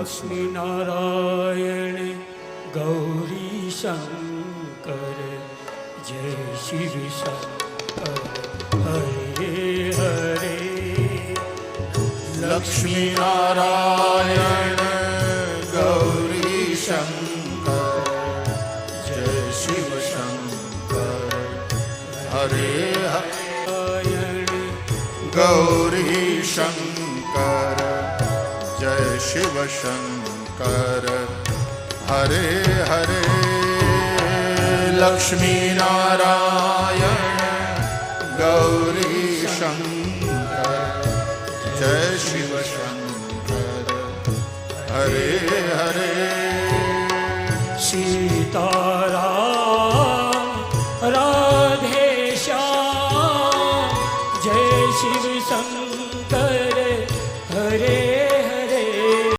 Laxminarayan Gauri Shankar Jay Shiv Shankar Hare Hare. Laxminarayan Gauri Shankar Jay Shiv Shankar Hare Hare. Gauri Shankar Jay Shiv Shankar Hare Hare. Laxminarayan Gauri Shankar Jay Shiv Shankar Hare Hare. Sita